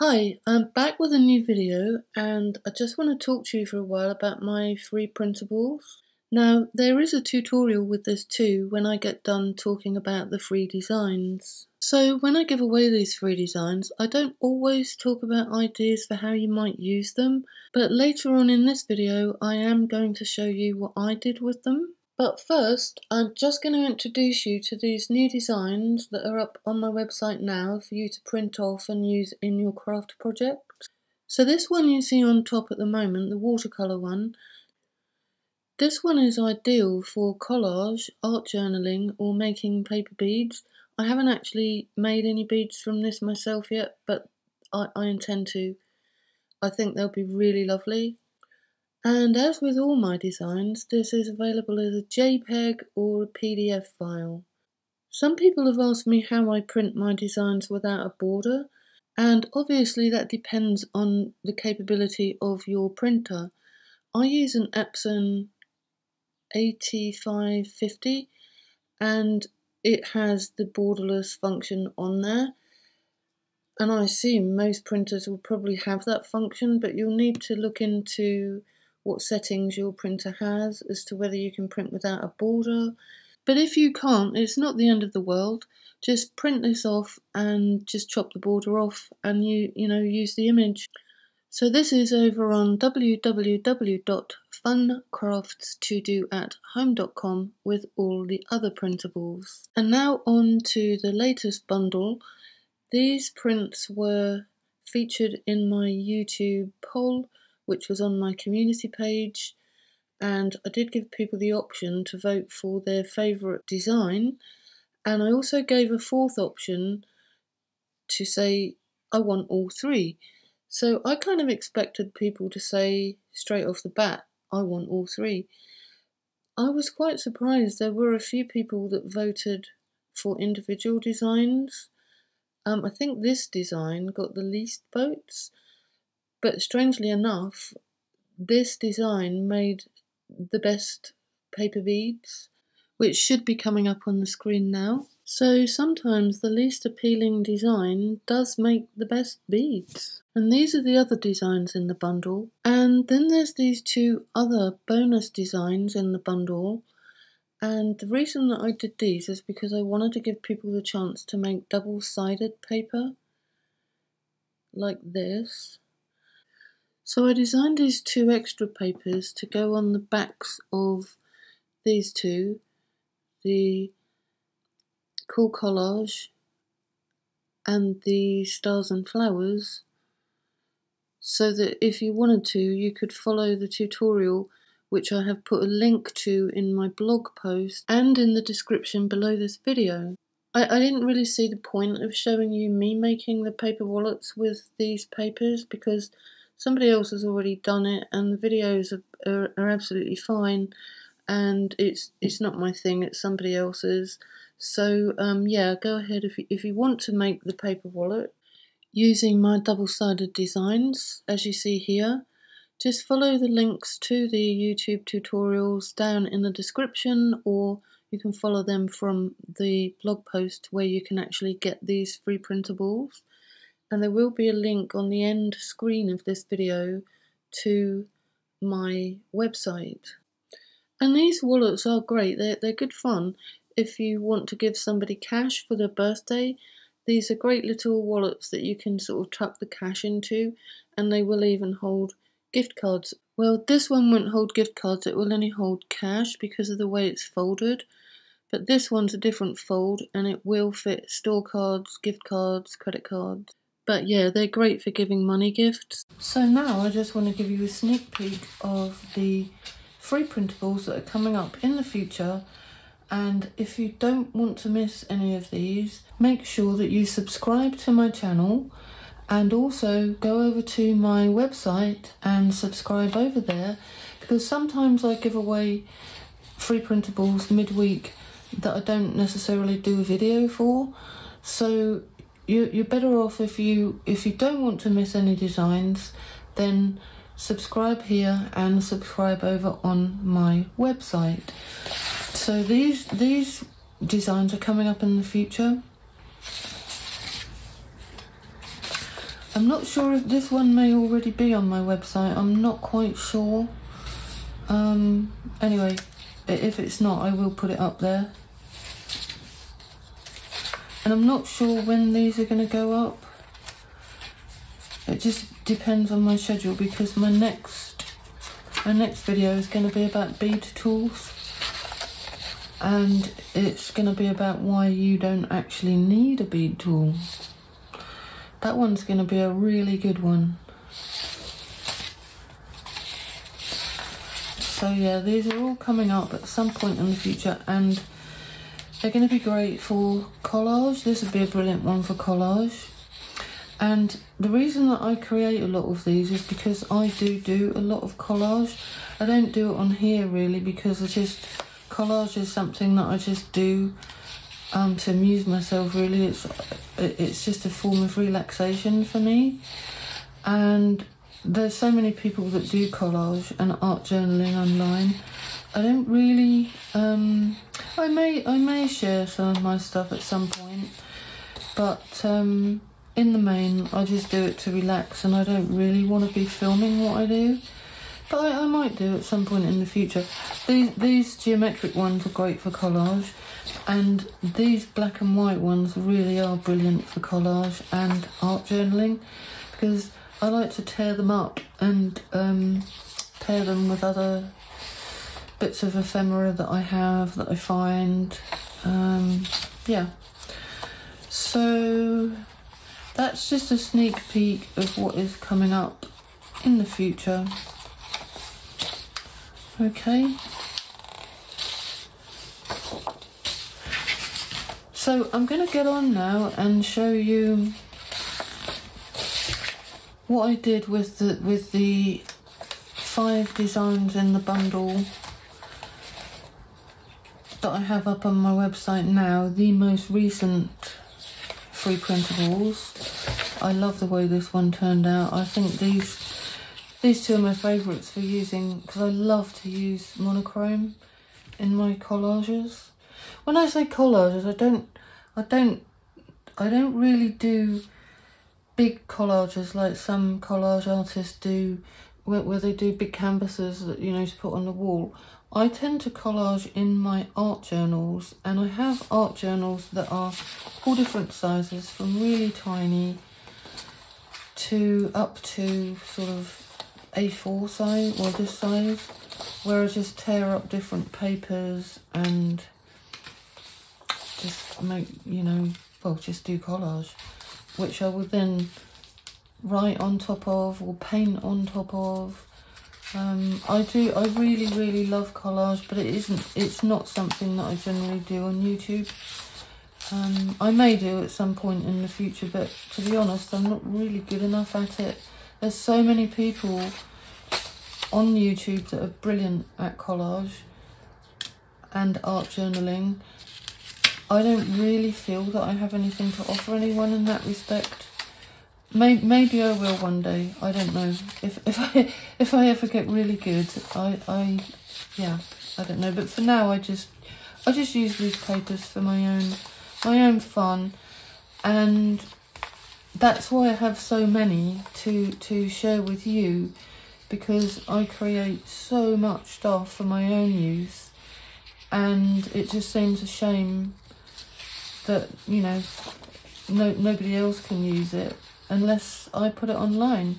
Hi, I'm back with a new video and I just want to talk to you for a while about my free printables. Now, there is a tutorial with this too when I get done talking about the free designs. So when I give away these free designs, I don't always talk about ideas for how you might use them, but later on in this video I am going to show you what I did with them. But first, I'm just going to introduce you to these new designs that are up on my website now for you to print off and use in your craft project. So this one you see on top at the moment, the watercolour one, this one is ideal for collage, art journaling or making paper beads. I haven't actually made any beads from this myself yet, but I intend to. I think they'll be really lovely. And as with all my designs, this is available as a JPEG or a PDF file. Some people have asked me how I print my designs without a border, and obviously that depends on the capability of your printer. I use an Epson 8550 and it has the borderless function on there. And I assume most printers will probably have that function, but you'll need to look into what settings your printer has as to whether you can print without a border. But if you can't, it's not the end of the world. Just print this off and just chop the border off and use the image. So this is over on www.funcraftstodoathome.com with all the other printables. And now on to the latest bundle. These prints were featured in my YouTube poll, which was on my community page, and I did give people the option to vote for their favourite design, and I also gave a fourth option to say I want all three. So I kind of expected people to say straight off the bat, I want all three. I was quite surprised. There were a few people that voted for individual designs. I think this design got the least votes, but strangely enough, this design made the best paper beads, which should be coming up on the screen now. So sometimes the least appealing design does make the best beads. And these are the other designs in the bundle. And then there's these two other bonus designs in the bundle. And the reason that I did these is because I wanted to give people the chance to make double-sided paper, like this. So I designed these two extra papers to go on the backs of these two, the Cool Collage and the Stars and Flowers, so that if you wanted to, you could follow the tutorial, which I have put a link to in my blog post and in the description below this video. I didn't really see the point of showing you me making the paper wallets with these papers because somebody else has already done it and the videos are absolutely fine, and it's not my thing, it's somebody else's. So yeah, go ahead if you want to make the paper wallet using my double-sided designs, as you see here. Just follow the links to the YouTube tutorials down in the description, or you can follow them from the blog post where you can actually get these free printables. And there will be a link on the end screen of this video to my website. And these wallets are great, they're good fun. If you want to give somebody cash for their birthday, these are great little wallets that you can sort of tuck the cash into, and they will even hold gift cards. Well, this one won't hold gift cards, it will only hold cash because of the way it's folded. But this one's a different fold and it will fit store cards, gift cards, credit cards. But yeah, they're great for giving money gifts. So now I just want to give you a sneak peek of the free printables that are coming up in the future. And if you don't want to miss any of these, make sure that you subscribe to my channel and also go over to my website and subscribe over there, because sometimes I give away free printables midweek that I don't necessarily do a video for. So you're better off if you don't want to miss any designs, then subscribe here and subscribe over on my website. So these designs are coming up in the future. I'm not sure if this one may already be on my website. I'm not quite sure. Anyway, if it's not, I will put it up there. And I'm not sure when these are going to go up. It just depends on my schedule, because my next video is going to be about bead tools. And it's going to be about why you don't actually need a bead tool. That one's going to be a really good one. So yeah, these are all coming up at some point in the future, and they're going to be great for collage. This would be a brilliant one for collage. And the reason that I create a lot of these is because I do a lot of collage. I don't do it on here really, because collage is something that I just do to amuse myself really. It's just a form of relaxation for me. And there's so many people that do collage and art journaling online. I don't really, I may share some of my stuff at some point, but in the main I just do it to relax, and I don't really want to be filming what I do. But I might do at some point in the future. These geometric ones are great for collage, and these black and white ones really are brilliant for collage and art journaling, because I like to tear them up and pair them with other bits of ephemera that I have, that I find. Yeah. So that's just a sneak peek of what is coming up in the future. Okay. So I'm going to get on now and show you what I did with the 5 designs in the bundle that I have up on my website now, the most recent free printables. I love the way this one turned out. I think these two are my favourites for using, because I love to use monochrome in my collages. When I say collages, I don't really do big collages like some collage artists do, where they do big canvases that, you know, to put on the wall. I tend to collage in my art journals, and I have art journals that are all different sizes, from really tiny to up to sort of A4 size, or this size, where I just tear up different papers and just make, you know, well, just do collage, which I would then write on top of or paint on top of. I really love collage, but it's not something that I generally do on YouTube. I may do at some point in the future, but to be honest, I'm not really good enough at it. There's so many people on YouTube that are brilliant at collage and art journaling. I don't really feel that I have anything to offer anyone in that respect. Maybe I will one day. I don't know. If I ever get really good, yeah, I don't know. But for now, I just use these papers for my own fun, and that's why I have so many to share with you, because I create so much stuff for my own use, and it just seems a shame that, you know, nobody else can use it unless I put it online.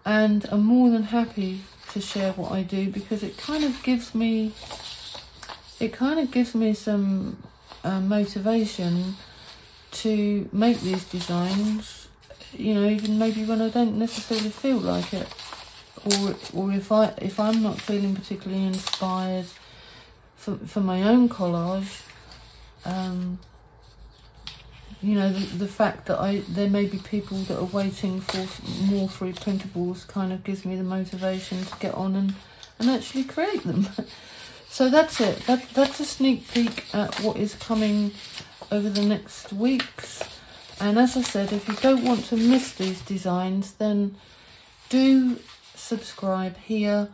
And I'm more than happy to share what I do, because it kind of gives me some motivation to make these designs, you know, even maybe when I don't necessarily feel like it, or if I'm not feeling particularly inspired for my own collage. You know, the fact that there may be people that are waiting for more free printables kind of gives me the motivation to get on and actually create them. So that's it. That's a sneak peek at what is coming over the next weeks. And as I said, if you don't want to miss these designs, then do subscribe here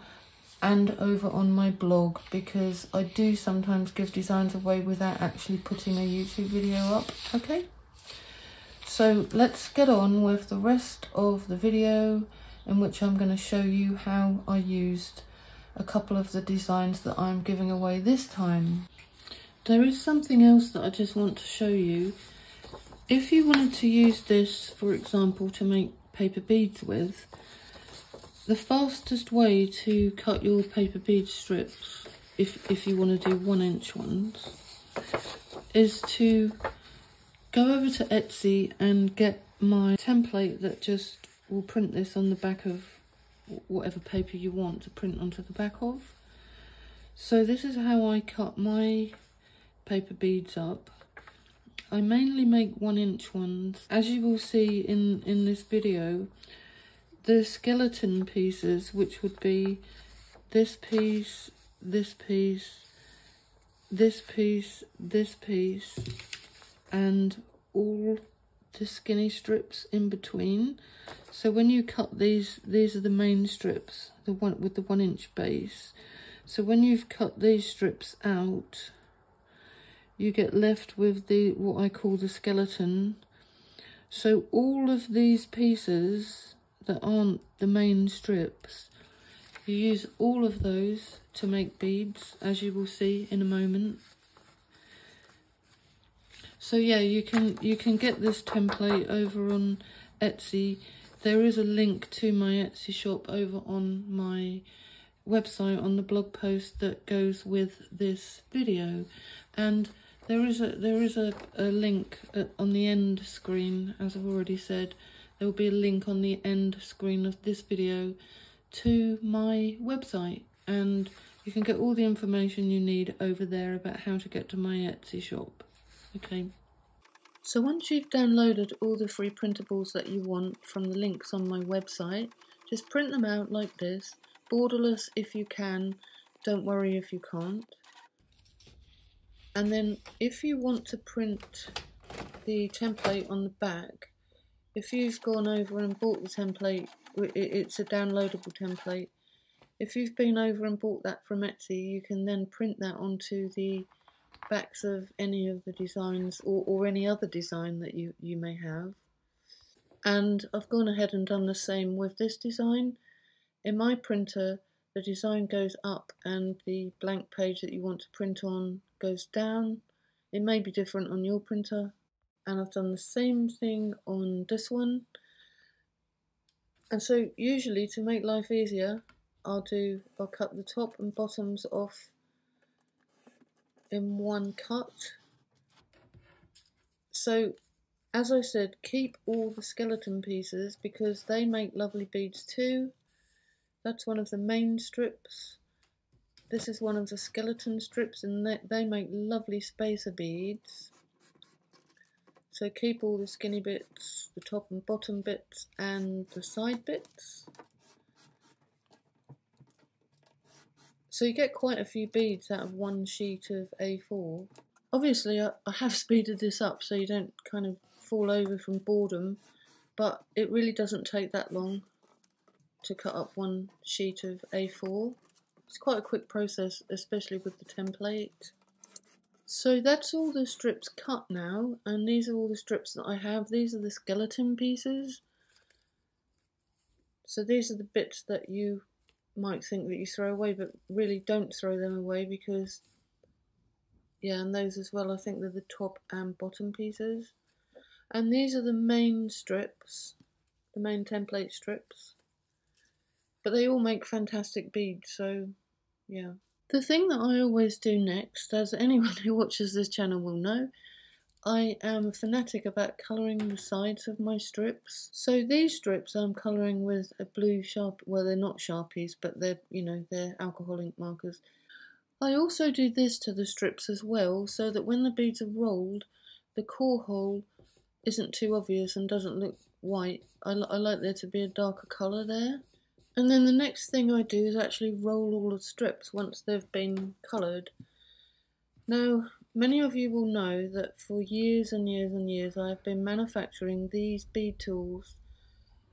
and over on my blog, because I do sometimes give designs away without actually putting a YouTube video up. Okay? So let's get on with the rest of the video, in which I'm going to show you how I used a couple of the designs that I'm giving away this time. There is something else that I just want to show you. If you wanted to use this, for example, to make paper beads with, the fastest way to cut your paper bead strips, if you want to do 1-inch ones, is to go over to Etsy and get my template that just will print this on the back of whatever paper you want to print onto the back of. So this is how I cut my paper beads up. I mainly make 1-inch ones. As you will see in this video, the skeleton pieces, which would be this piece, this piece, this piece, this piece, and all the skinny strips in between. So when you cut these are the main strips, the one with the 1-inch base. So when you've cut these strips out, you get left with the what I call the skeleton. So all of these pieces that aren't the main strips, you use all of those to make beads, as you will see in a moment. So yeah, you can get this template over on Etsy. There is a link to my Etsy shop over on my website on the blog post that goes with this video, and there is a link on the end screen. As I've already said, there will be a link on the end screen of this video to my website, and you can get all the information you need over there about how to get to my Etsy shop. Okay. So once you've downloaded all the free printables that you want from the links on my website, just print them out like this, borderless if you can, don't worry if you can't. And then if you want to print the template on the back, if you've gone over and bought the template, it's a downloadable template. If you've been over and bought that from Etsy, you can then print that onto the backs of any of the designs, or any other design that you may have. And I've gone ahead and done the same with this design. In my printer, the design goes up and the blank page that you want to print on goes down. It may be different on your printer. And I've done the same thing on this one. And so usually, to make life easier, I'll cut the top and bottoms off in one cut. So as I said, keep all the skeleton pieces because they make lovely beads too. That's one of the main strips. This is one of the skeleton strips, and they make lovely spacer beads. So keep all the skinny bits, the top and bottom bits, and the side bits. So you get quite a few beads out of one sheet of A4. Obviously I have speeded this up so you don't kind of fall over from boredom, but it really doesn't take that long to cut up one sheet of A4. It's quite a quick process, especially with the template. So that's all the strips cut now, and these are all the strips that I have. These are the skeleton pieces. So these are the bits that you might think that you throw away, but really don't throw them away because, yeah, and those as well, I think they're the top and bottom pieces. And these are the main strips, the main template strips. But they all make fantastic beads, so yeah. The thing that I always do next, as anyone who watches this channel will know, I am a fanatic about colouring the sides of my strips. So these strips I'm colouring with a blue well, they're not Sharpies, but they're, they're alcohol ink markers. I also do this to the strips as well, so that when the beads are rolled, the core hole isn't too obvious and doesn't look white. I like there to be a darker colour there. And then the next thing I do is actually roll all the strips once they've been coloured. Now, many of you will know that for years and years and years I have been manufacturing these bead tools,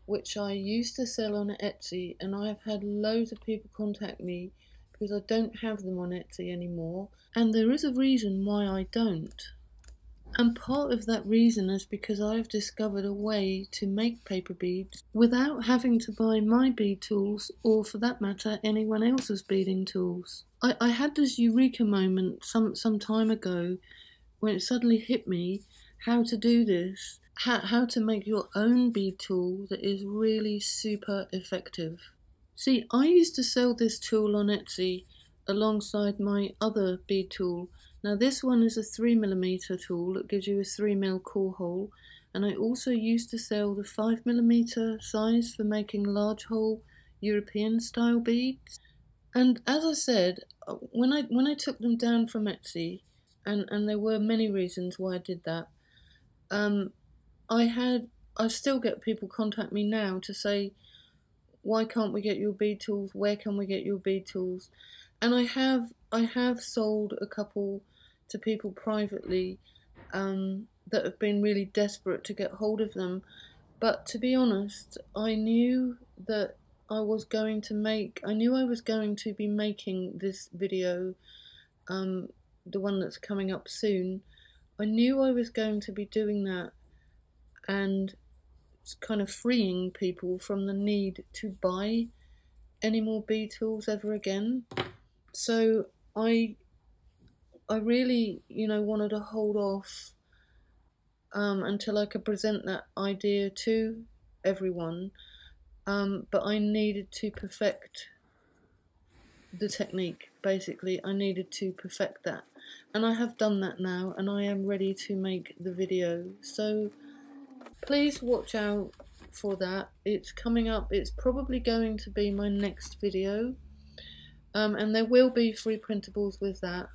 which I used to sell on Etsy, and I have had loads of people contact me because I don't have them on Etsy anymore, and there is a reason why I don't. And part of that reason is because I've discovered a way to make paper beads without having to buy my bead tools, or for that matter, anyone else's beading tools. I had this eureka moment some time ago when it suddenly hit me how to do this, how to make your own bead tool that is really super effective. See, I used to sell this tool on Etsy alongside my other bead tool. Now this one is a 3mm tool, it gives you a 3mm core hole, and I also used to sell the 5mm size for making large hole European style beads. And as I said, when I took them down from Etsy, and there were many reasons why I did that, I still get people contact me now to say, why can't we get your bead tools? Where can we get your bead tools? And I have sold a couple to people privately that have been really desperate to get hold of them. But to be honest, I knew that I was going to be making this video, the one that's coming up soon. I knew I was going to be doing that, and it's kind of freeing people from the need to buy any more bead tools ever again. So I really, wanted to hold off until I could present that idea to everyone. But I needed to perfect the technique. Basically, I needed to perfect that, and I have done that now, and I am ready to make the video. So please watch out for that. It's coming up. It's probably going to be my next video. And there will be free printables with that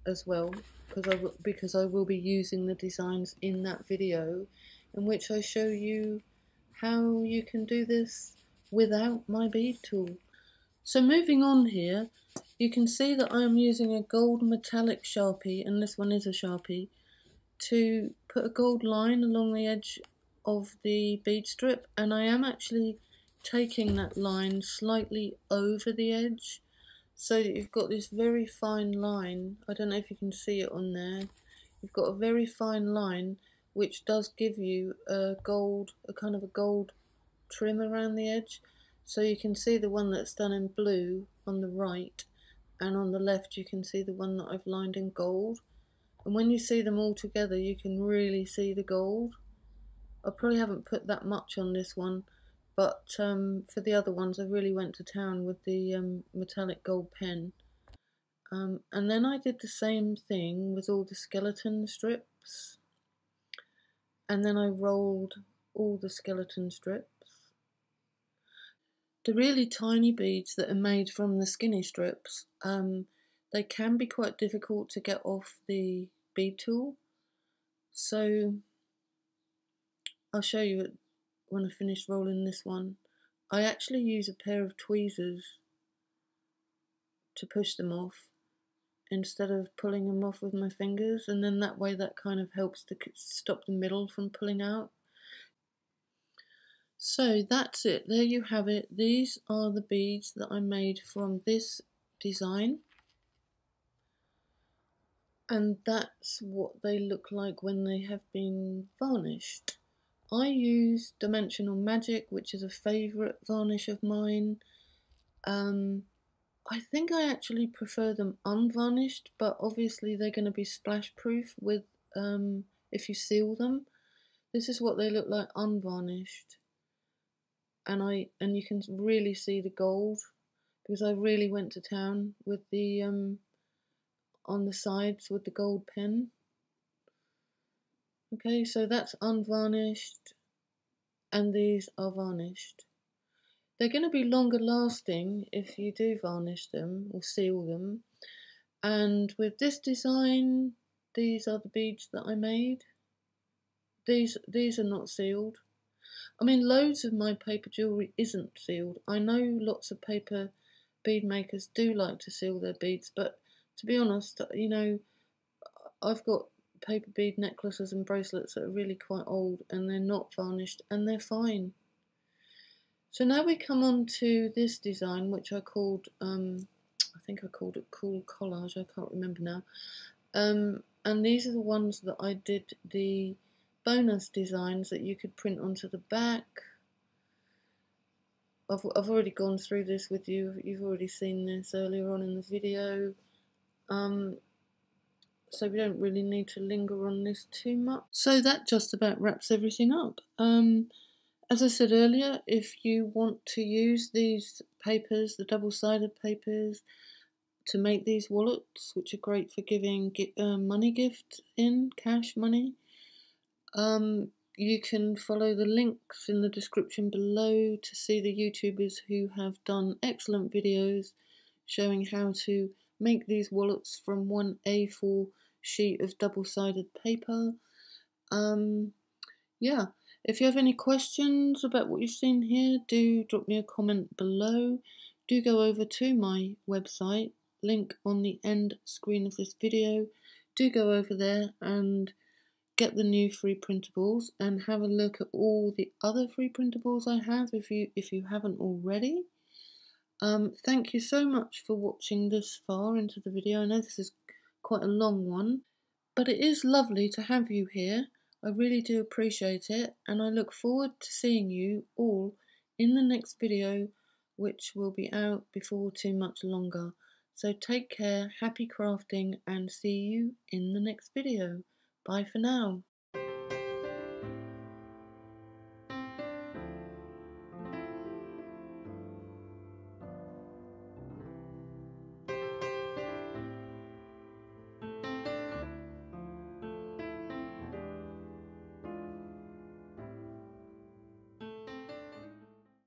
as well, because I will be using the designs in that video, in which I show you how you can do this without my bead tool. So moving on here, you can see that I am using a gold metallic Sharpie, and this one is a Sharpie, to put a gold line along the edge of the bead strip, and I am actually taking that line slightly over the edge, so that you've got this very fine line. I don't know if you can see it on there. You've got a very fine line which does give you a kind of a gold trim around the edge. So you can see the one that's done in blue on the right, and on the left you can see the one that I've lined in gold. And when you see them all together, you can really see the gold. I probably haven't put that much on this one, but for the other ones I really went to town with the metallic gold pen. And then I did the same thing with all the skeleton strips, and then I rolled all the skeleton strips. The really tiny beads that are made from the skinny strips, they can be quite difficult to get off the bead tool, so I'll show you it when I finish rolling this one. I actually use a pair of tweezers to push them off instead of pulling them off with my fingers, and then that way that kind of helps to stop the middle from pulling out. So that's it, there you have it. These are the beads that I made from this design, and that's what they look like when they have been varnished. I use Dimensional Magic, which is a favourite varnish of mine. I think I actually prefer them unvarnished, but obviously they're going to be splash proof with if you seal them. This is what they look like unvarnished, and you can really see the gold, because I really went to town with the on the sides with the gold pen. Okay, so that's unvarnished, and these are varnished. They're going to be longer lasting if you do varnish them or seal them. And with this design, these are the beads that I made. These are not sealed. I mean, loads of my paper jewellery isn't sealed. I know lots of paper bead makers do like to seal their beads, but to be honest, I've got paper bead necklaces and bracelets that are really quite old, and they're not varnished, and they're fine. So now we come on to this design, which I called, I think I called it Cool Collage, I can't remember now. And these are the ones that I did the bonus designs that you could print onto the back. I've already gone through this with you. You've already seen this earlier on in the video. So we don't really need to linger on this too much. So that just about wraps everything up. As I said earlier, if you want to use these papers, the double-sided papers, to make these wallets, which are great for giving money gift in, cash money, you can follow the links in the description below to see the YouTubers who have done excellent videos showing how to make these wallets from one A4 sheet of double-sided paper. Yeah, if you have any questions about what you've seen here, do drop me a comment below. Do go over to my website, link on the end screen of this video. Do go over there and get the new free printables and have a look at all the other free printables I have if you haven't already. Thank you so much for watching this far into the video. I know this is quite a long one, but it is lovely to have you here. I really do appreciate it, and I look forward to seeing you all in the next video, which will be out before too much longer. So take care, happy crafting, and see you in the next video. Bye for now.